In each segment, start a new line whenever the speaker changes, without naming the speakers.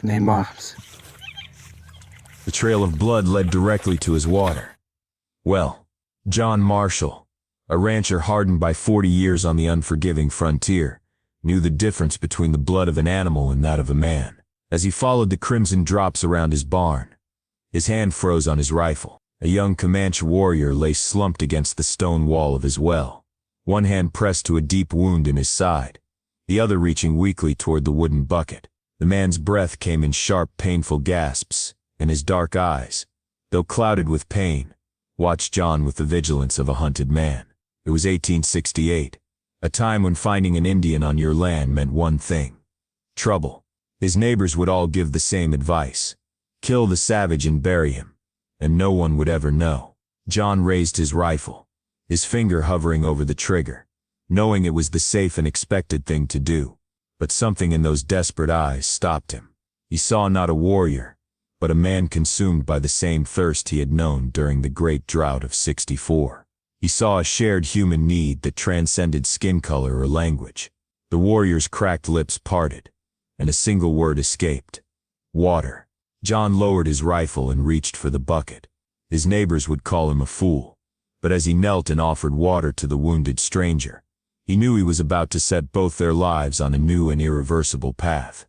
Name bombs.
The trail of blood led directly to his water. Well, John Marshall, a rancher hardened by 40 years on the unforgiving frontier, knew the difference between the blood of an animal and that of a man. As he followed the crimson drops around his barn, his hand froze on his rifle. A young Comanche warrior lay slumped against the stone wall of his well, one hand pressed to a deep wound in his side, the other reaching weakly toward the wooden bucket. The man's breath came in sharp, painful gasps, and his dark eyes, though clouded with pain, watched John with the vigilance of a hunted man. It was 1868, a time when finding an Indian on your land meant one thing: trouble. His neighbors would all give the same advice: kill the savage and bury him, and no one would ever know. John raised his rifle, his finger hovering over the trigger, knowing it was the safe and expected thing to do. But something in those desperate eyes stopped him. He saw not a warrior, but a man consumed by the same thirst he had known during the Great Drought of '64. He saw a shared human need that transcended skin color or language. The warrior's cracked lips parted, and a single word escaped: water. John lowered his rifle and reached for the bucket. His neighbors would call him a fool, but as he knelt and offered water to the wounded stranger, he knew he was about to set both their lives on a new and irreversible path.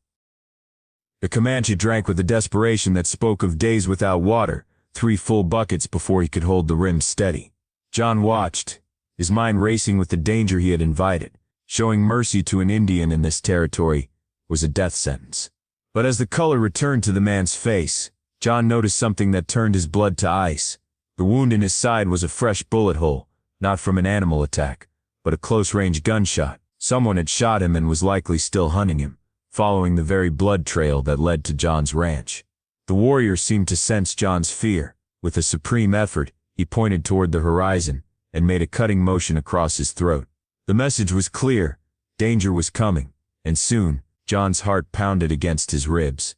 The Comanche drank with a desperation that spoke of days without water, 3 full buckets before he could hold the rim steady. John watched, his mind racing with the danger he had invited. Showing mercy to an Indian in this territory was a death sentence. But as the color returned to the man's face, John noticed something that turned his blood to ice. The wound in his side was a fresh bullet hole, not from an animal attack, but a close-range gunshot. Someone had shot him and was likely still hunting him, following the very blood trail that led to John's ranch. The warrior seemed to sense John's fear. With a supreme effort, he pointed toward the horizon and made a cutting motion across his throat. The message was clear: danger was coming, and soon. John's heart pounded against his ribs.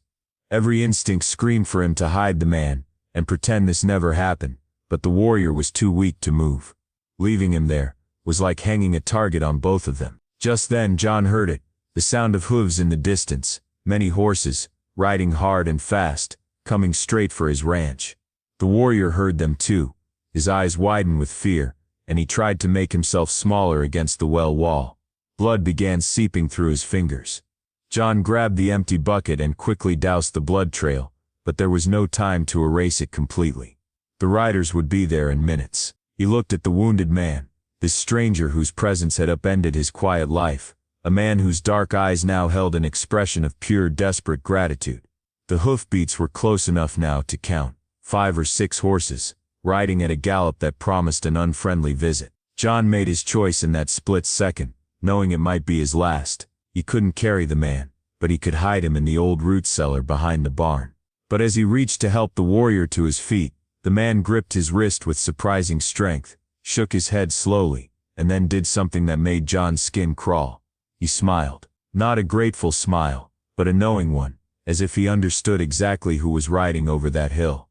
Every instinct screamed for him to hide the man and pretend this never happened, but the warrior was too weak to move. Leaving him there was like hanging a target on both of them. Just then John heard it, the sound of hooves in the distance, many horses, riding hard and fast, coming straight for his ranch. The warrior heard them too. His eyes widened with fear, and he tried to make himself smaller against the well wall. Blood began seeping through his fingers. John grabbed the empty bucket and quickly doused the blood trail, but there was no time to erase it completely. The riders would be there in minutes. He looked at the wounded man, this stranger whose presence had upended his quiet life, a man whose dark eyes now held an expression of pure, desperate gratitude. The hoofbeats were close enough now to count: 5 or 6 horses, riding at a gallop that promised an unfriendly visit. John made his choice in that split second, knowing it might be his last. He couldn't carry the man, but he could hide him in the old root cellar behind the barn. But as he reached to help the warrior to his feet, the man gripped his wrist with surprising strength, shook his head slowly, and then did something that made John's skin crawl. He smiled. Not a grateful smile, but a knowing one, as if he understood exactly who was riding over that hill.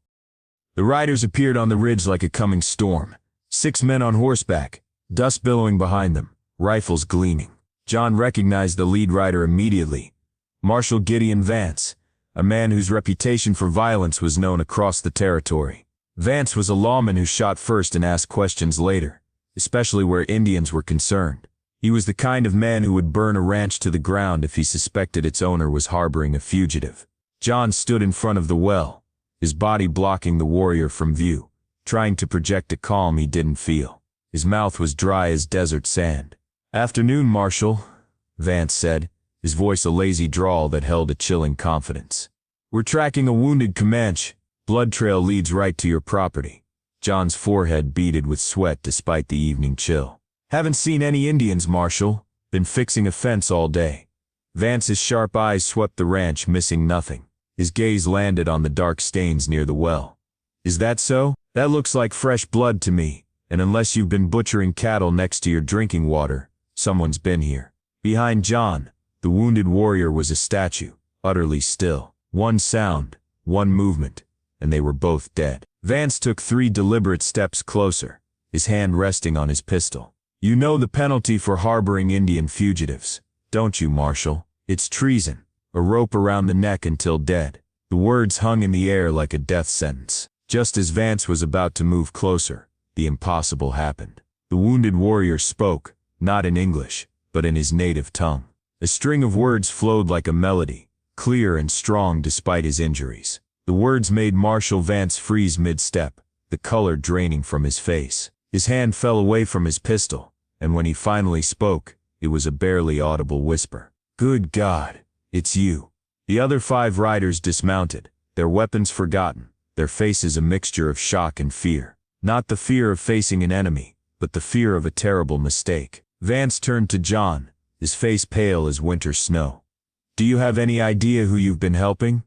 The riders appeared on the ridge like a coming storm. 6 men on horseback, dust billowing behind them, rifles gleaming. John recognized the lead rider immediately: Marshal Gideon Vance, a man whose reputation for violence was known across the territory. Vance was a lawman who shot first and asked questions later, especially where Indians were concerned. He was the kind of man who would burn a ranch to the ground if he suspected its owner was harboring a fugitive. John stood in front of the well, his body blocking the warrior from view, trying to project a calm he didn't feel. His mouth was dry as desert sand. "Afternoon, Marshal," Vance said, his voice a lazy drawl that held a chilling confidence. "We're tracking a wounded Comanche. Blood trail leads right to your property." John's forehead beaded with sweat despite the evening chill. "Haven't seen any Indians, Marshal. Been fixing a fence all day." Vance's sharp eyes swept the ranch, missing nothing. His gaze landed on the dark stains near the well. "Is that so? That looks like fresh blood to me, and unless you've been butchering cattle next to your drinking water, someone's been here." Behind John, the wounded warrior was a statue, utterly still. One sound, one movement, and they were both dead. Vance took 3 deliberate steps closer, his hand resting on his pistol. "You know the penalty for harboring Indian fugitives, don't you, Marshal?" It's treason. A rope around the neck until dead. The words hung in the air like a death sentence. Just as Vance was about to move closer, the impossible happened. The wounded warrior spoke, not in English, but in his native tongue. A string of words flowed like a melody, clear and strong despite his injuries. The words made Marshal Vance freeze mid-step, the color draining from his face. His hand fell away from his pistol, and when he finally spoke, it was a barely audible whisper. "Good God, it's you." The other 5 riders dismounted, their weapons forgotten, their faces a mixture of shock and fear. Not the fear of facing an enemy, but the fear of a terrible mistake. Vance turned to John, his face pale as winter snow. "Do you have any idea who you've been helping?"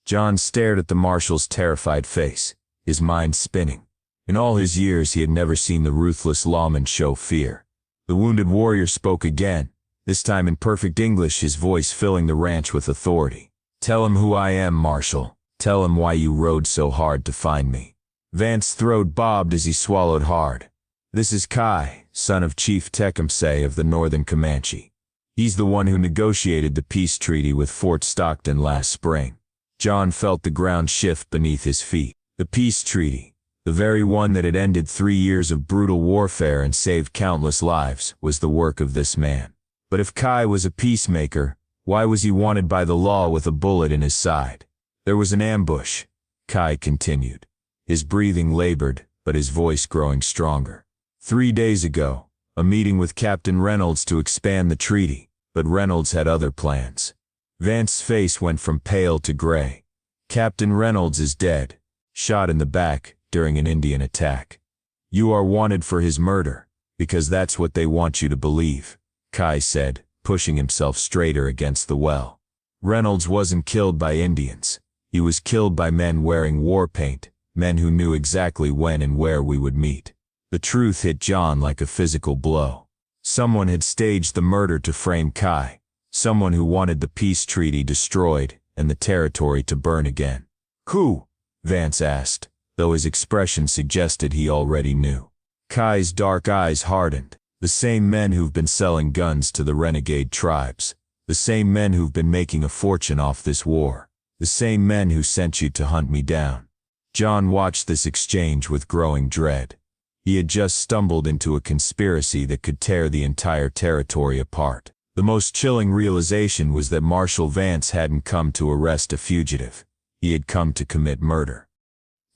John stared at the marshal's terrified face, his mind spinning. In all his years he had never seen the ruthless lawman show fear. The wounded warrior spoke again, this time in perfect English, his voice filling the ranch with authority. "Tell him who I am, Marshal. Tell him why you rode so hard to find me." Vance's throat bobbed as he swallowed hard. "This is Kai, son of Chief Tecumseh of the Northern Comanche. He's the one who negotiated the peace treaty with Fort Stockton last spring." John felt the ground shift beneath his feet. The peace treaty, the very one that had ended 3 years of brutal warfare and saved countless lives, was the work of this man. But if Kai was a peacemaker, why was he wanted by the law with a bullet in his side? "There was an ambush," Kai continued. His breathing labored, but his voice growing stronger. 3 days ago, a meeting with Captain Reynolds to expand the treaty, but Reynolds had other plans. Vance's face went from pale to gray. "Captain Reynolds is dead, shot in the back during an Indian attack. You are wanted for his murder, because that's what they want you to believe," Kai said, pushing himself straighter against the well. "Reynolds wasn't killed by Indians. He was killed by men wearing war paint, men who knew exactly when and where we would meet." The truth hit John like a physical blow. Someone had staged the murder to frame Kai, someone who wanted the peace treaty destroyed and the territory to burn again. "Who?" Vance asked, though his expression suggested he already knew. Kai's dark eyes hardened. "The same men who've been selling guns to the renegade tribes. The same men who've been making a fortune off this war. The same men who sent you to hunt me down." John watched this exchange with growing dread. He had just stumbled into a conspiracy that could tear the entire territory apart. The most chilling realization was that Marshal Vance hadn't come to arrest a fugitive. He had come to commit murder.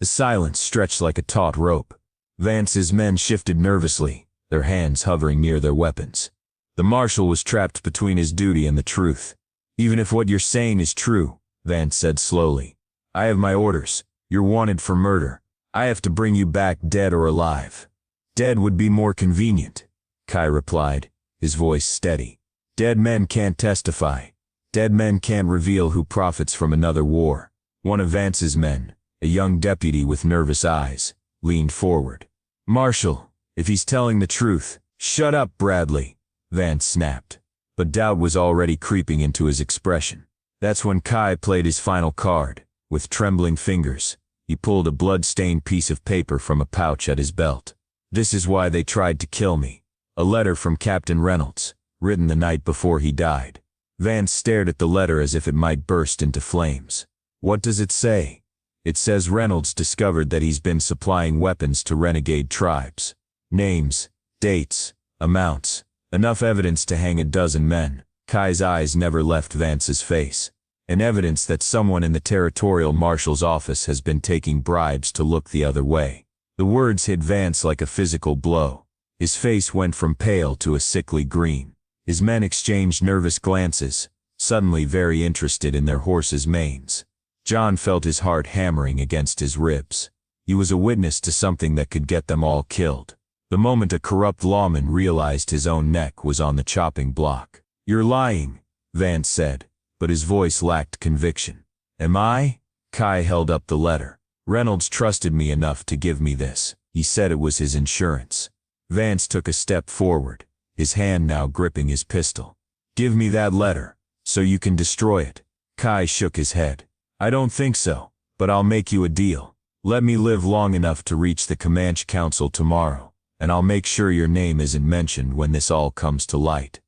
The silence stretched like a taut rope. Vance's men shifted nervously, their hands hovering near their weapons. The marshal was trapped between his duty and the truth. "Even if what you're saying is true," Vance said slowly, "I have my orders. You're wanted for murder. I have to bring you back dead or alive." "Dead would be more convenient," Kai replied, his voice steady. "Dead men can't testify. Dead men can't reveal who profits from another war." One of Vance's men, a young deputy with nervous eyes, leaned forward. "Marshal, if he's telling the truth—" "Shut up, Bradley," Vance snapped. But doubt was already creeping into his expression. That's when Kai played his final card. With trembling fingers, he pulled a blood-stained piece of paper from a pouch at his belt. "This is why they tried to kill me. A letter from Captain Reynolds, written the night before he died." Vance stared at the letter as if it might burst into flames. "What does it say?" "It says Reynolds discovered that he's been supplying weapons to renegade tribes. Names, dates, amounts, enough evidence to hang a dozen men." Kai's eyes never left Vance's face. "And evidence that someone in the territorial marshal's office has been taking bribes to look the other way." The words hit Vance like a physical blow. His face went from pale to a sickly green. His men exchanged nervous glances, suddenly very interested in their horses' manes. John felt his heart hammering against his ribs. He was a witness to something that could get them all killed. The moment a corrupt lawman realized his own neck was on the chopping block. "You're lying," Vance said, but his voice lacked conviction. "Am I?" Kai held up the letter. "Reynolds trusted me enough to give me this. He said it was his insurance." Vance took a step forward, his hand now gripping his pistol. "Give me that letter, so you can destroy it." Kai shook his head. "I don't think so, but I'll make you a deal. Let me live long enough to reach the Comanche Council tomorrow, and I'll make sure your name isn't mentioned when this all comes to light."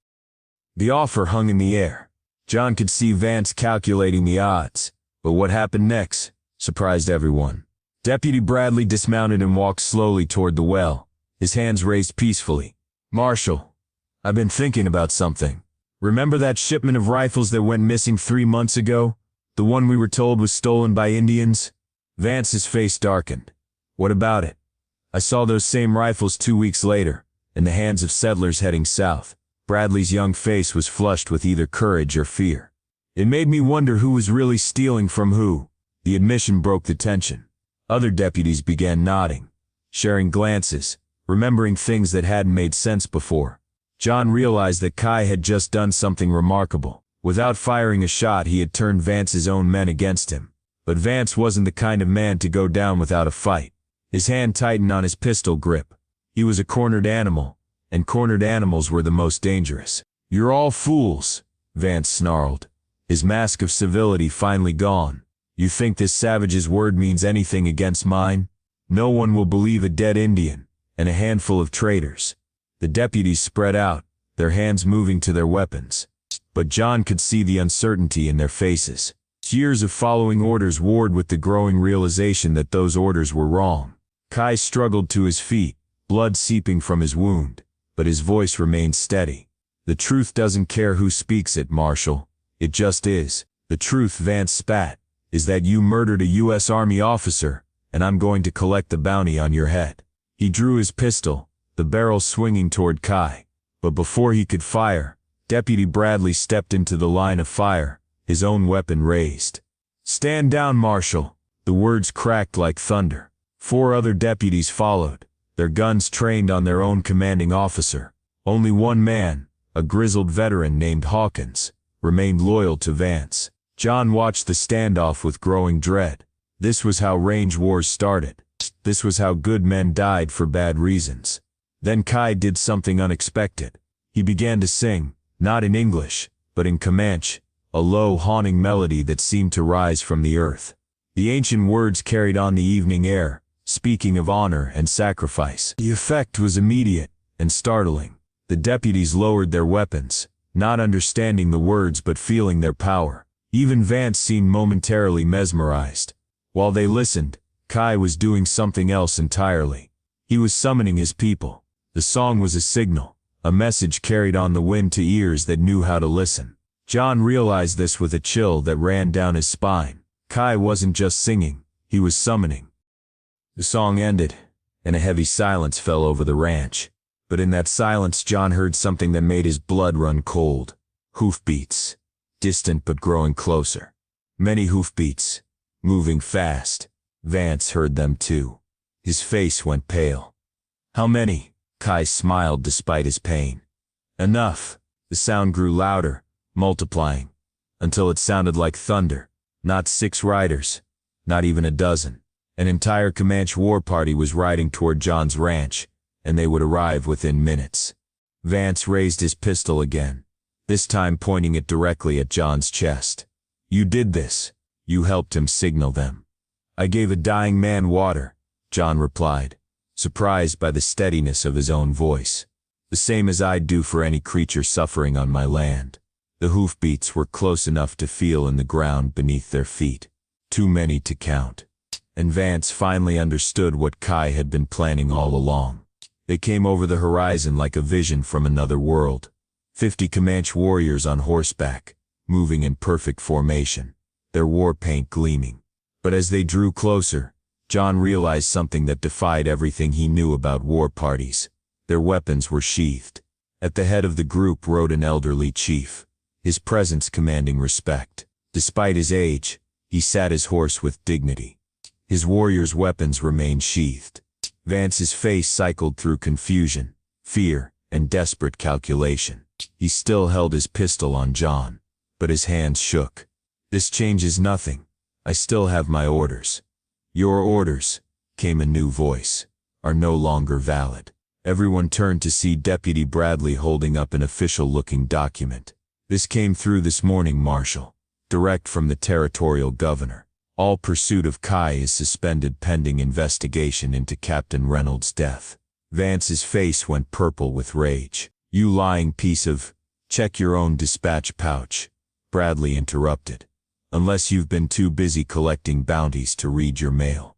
The offer hung in the air. John could see Vance calculating the odds, but what happened next surprised everyone. Deputy Bradley dismounted and walked slowly toward the well, his hands raised peacefully. "Marshal, I've been thinking about something. Remember that shipment of rifles that went missing 3 months ago? The one we were told was stolen by Indians?" Vance's face darkened. "What about it?" "I saw those same rifles 2 weeks later, in the hands of settlers heading south." Bradley's young face was flushed with either courage or fear. "It made me wonder who was really stealing from who." The admission broke the tension. Other deputies began nodding, sharing glances, remembering things that hadn't made sense before. John realized that Kai had just done something remarkable. Without firing a shot, he had turned Vance's own men against him. But Vance wasn't the kind of man to go down without a fight. His hand tightened on his pistol grip. He was a cornered animal, and cornered animals were the most dangerous. "You're all fools," Vance snarled, his mask of civility finally gone. "You think this savage's word means anything against mine? No one will believe a dead Indian, and a handful of traitors." The deputies spread out, their hands moving to their weapons. But John could see the uncertainty in their faces. Years of following orders warred with the growing realization that those orders were wrong. Kai struggled to his feet, blood seeping from his wound, but his voice remained steady. "The truth doesn't care who speaks it, Marshal. It just is. The truth," Vance spat, "is that you murdered a U.S. Army officer, and I'm going to collect the bounty on your head." He drew his pistol, the barrel swinging toward Kai. But before he could fire, Deputy Bradley stepped into the line of fire, his own weapon raised. "Stand down, Marshal." The words cracked like thunder. 4 other deputies followed, their guns trained on their own commanding officer. Only one man, a grizzled veteran named Hawkins, remained loyal to Vance. John watched the standoff with growing dread. This was how range wars started. This was how good men died for bad reasons. Then Kai did something unexpected. He began to sing, not in English, but in Comanche, a low, haunting melody that seemed to rise from the earth. The ancient words carried on the evening air, speaking of honor and sacrifice. The effect was immediate and startling. The deputies lowered their weapons, not understanding the words but feeling their power. Even Vance seemed momentarily mesmerized. While they listened, Kai was doing something else entirely. He was summoning his people. The song was a signal, a message carried on the wind to ears that knew how to listen. John realized this with a chill that ran down his spine. Kai wasn't just singing, he was summoning. The song ended, and a heavy silence fell over the ranch. But in that silence John heard something that made his blood run cold. Hoofbeats. Distant but growing closer. Many hoofbeats. Moving fast. Vance heard them too. His face went pale. "How many?" Kai smiled despite his pain. "Enough." The sound grew louder, multiplying, until it sounded like thunder. Not 6 riders, not even a dozen. An entire Comanche war party was riding toward John's ranch, and they would arrive within minutes. Vance raised his pistol again, this time pointing it directly at John's chest. "You did this. You helped him signal them." "I gave a dying man water," John replied, surprised by the steadiness of his own voice. "The same as I'd do for any creature suffering on my land." The hoofbeats were close enough to feel in the ground beneath their feet. Too many to count. And Vance finally understood what Kai had been planning all along. They came over the horizon like a vision from another world. 50 Comanche warriors on horseback, moving in perfect formation, their war paint gleaming. But as they drew closer, John realized something that defied everything he knew about war parties. Their weapons were sheathed. At the head of the group rode an elderly chief, his presence commanding respect. Despite his age, he sat his horse with dignity. His warriors' weapons remained sheathed. Vance's face cycled through confusion, fear, and desperate calculation. He still held his pistol on John, but his hands shook. "This changes nothing. I still have my orders." "Your orders," came a new voice, "are no longer valid." Everyone turned to see Deputy Bradley holding up an official-looking document. "This came through this morning, Marshal. Direct from the territorial governor. All pursuit of Kai is suspended pending investigation into Captain Reynolds' death." Vance's face went purple with rage. "You lying piece of—" "Check your own dispatch pouch," Bradley interrupted. Unless you've been too busy collecting bounties to read your mail.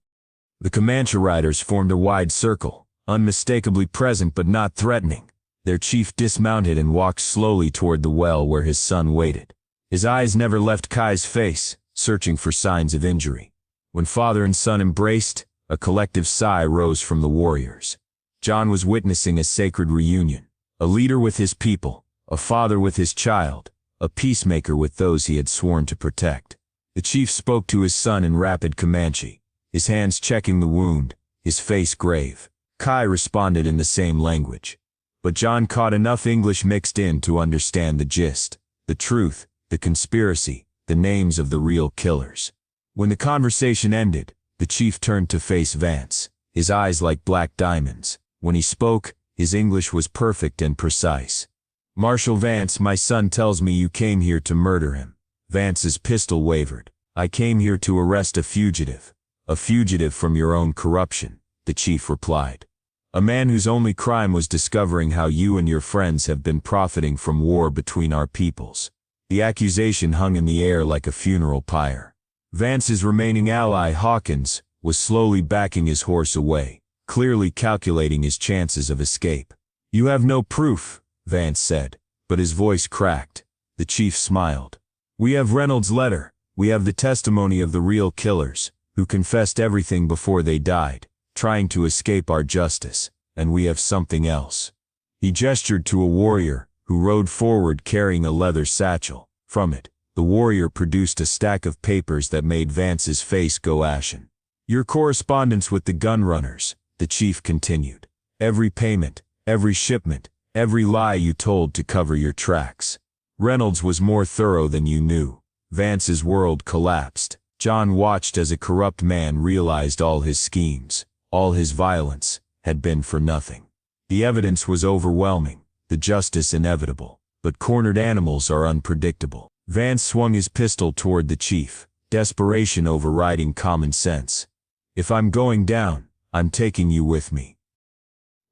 The Comanche riders formed a wide circle, unmistakably present but not threatening. Their chief dismounted and walked slowly toward the well where his son waited. His eyes never left Kai's face, searching for signs of injury. When father and son embraced, a collective sigh rose from the warriors. John was witnessing a sacred reunion, a leader with his people, a father with his child, a peacemaker with those he had sworn to protect. The chief spoke to his son in rapid Comanche, his hands checking the wound, his face grave. Kai responded in the same language. But John caught enough English mixed in to understand the gist, the truth, the conspiracy, the names of the real killers. When the conversation ended, the chief turned to face Vance, his eyes like black diamonds. When he spoke, his English was perfect and precise. "Marshal Vance, my son tells me you came here to murder him." Vance's pistol wavered. "I came here to arrest a fugitive from your own corruption," the chief replied. "A man whose only crime was discovering how you and your friends have been profiting from war between our peoples." The accusation hung in the air like a funeral pyre. Vance's remaining ally, Hawkins, was slowly backing his horse away, clearly calculating his chances of escape. "You have no proof," Vance said, but his voice cracked. The chief smiled. "We have Reynolds' letter. We have the testimony of the real killers, who confessed everything before they died, trying to escape our justice, and we have something else." He gestured to a warrior, who rode forward carrying a leather satchel. From it, the warrior produced a stack of papers that made Vance's face go ashen. "Your correspondence with the gunrunners," the chief continued. "Every payment, every shipment, every lie you told to cover your tracks. Reynolds was more thorough than you knew." Vance's world collapsed. John watched as a corrupt man realized all his schemes, all his violence, had been for nothing. The evidence was overwhelming, the justice inevitable, but cornered animals are unpredictable. Vance swung his pistol toward the chief, desperation overriding common sense. "If I'm going down, I'm taking you with me."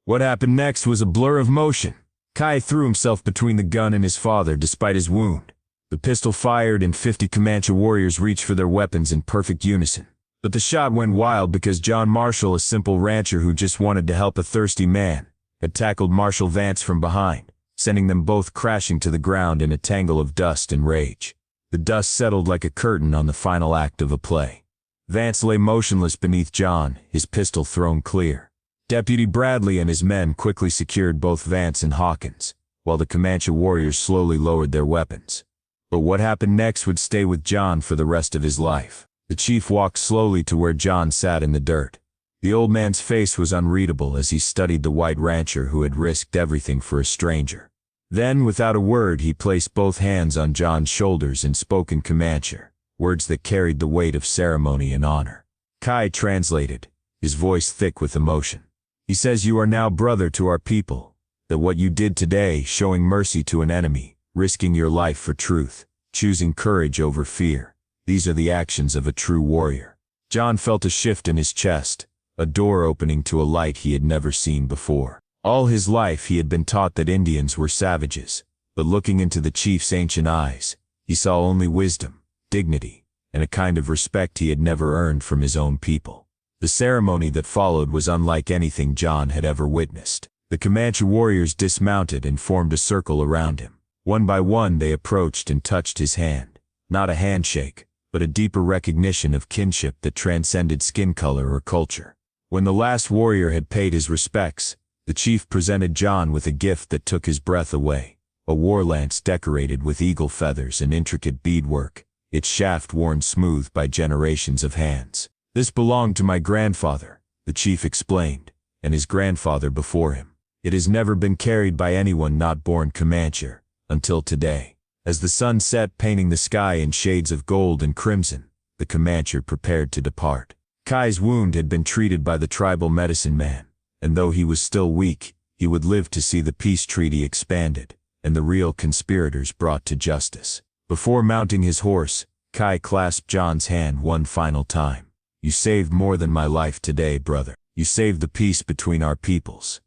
What happened next was a blur of motion. Kai threw himself between the gun and his father despite his wound. The pistol fired and 50 Comanche warriors reached for their weapons in perfect unison. But the shot went wild because John Marshall, a simple rancher who just wanted to help a thirsty man, had tackled Marshal Vance from behind, sending them both crashing to the ground in a tangle of dust and rage. The dust settled like a curtain on the final act of a play. Vance lay motionless beneath John, his pistol thrown clear. Deputy Bradley and his men quickly secured both Vance and Hawkins, while the Comanche warriors slowly lowered their weapons. But what happened next would stay with John for the rest of his life. The chief walked slowly to where John sat in the dirt. The old man's face was unreadable as he studied the white rancher who had risked everything for a stranger. Then, without a word, he placed both hands on John's shoulders and spoke in Comanche, words that carried the weight of ceremony and honor. Kai translated, his voice thick with emotion. "He says you are now brother to our people, that what you did today, showing mercy to an enemy, risking your life for truth, choosing courage over fear, these are the actions of a true warrior." John felt a shift in his chest, a door opening to a light he had never seen before. All his life he had been taught that Indians were savages, but looking into the chief's ancient eyes, he saw only wisdom, dignity, and a kind of respect he had never earned from his own people. The ceremony that followed was unlike anything John had ever witnessed. The Comanche warriors dismounted and formed a circle around him. One by one they approached and touched his hand. Not a handshake, but a deeper recognition of kinship that transcended skin color or culture. When the last warrior had paid his respects, the chief presented John with a gift that took his breath away, a war lance decorated with eagle feathers and intricate beadwork, its shaft worn smooth by generations of hands. "This belonged to my grandfather," the chief explained, "and his grandfather before him. It has never been carried by anyone not born Comanche, until today." As the sun set, painting the sky in shades of gold and crimson, the Comanche prepared to depart. Kai's wound had been treated by the tribal medicine man, and though he was still weak, he would live to see the peace treaty expanded, and the real conspirators brought to justice. Before mounting his horse, Kai clasped John's hand one final time. "You saved more than my life today, brother. You saved the peace between our peoples."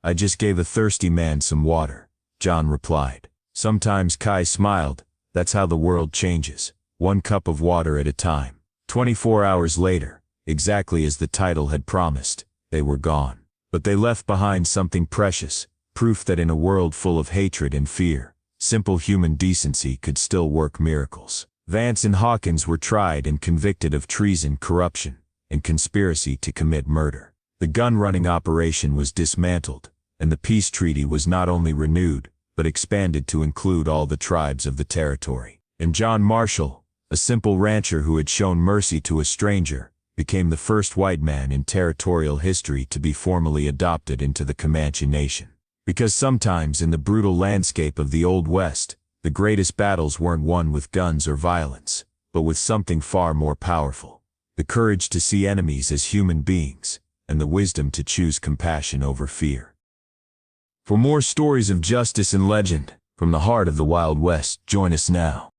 "I just gave a thirsty man some water," John replied. Sometimes Kai smiled, That's how the world changes, one cup of water at a time. 24 hours later, exactly as the title had promised, they were gone. But they left behind something precious, proof that in a world full of hatred and fear, simple human decency could still work miracles. Vance and Hawkins were tried and convicted of treason, corruption, and conspiracy to commit murder. The gun-running operation was dismantled, and the peace treaty was not only renewed, but expanded to include all the tribes of the territory. And John Marshall, a simple rancher who had shown mercy to a stranger, became the first white man in territorial history to be formally adopted into the Comanche Nation. Because sometimes in the brutal landscape of the Old West, the greatest battles weren't won with guns or violence, but with something far more powerful: the courage to see enemies as human beings, and the wisdom to choose compassion over fear. For more stories of justice and legend, from the heart of the Wild West, join us now.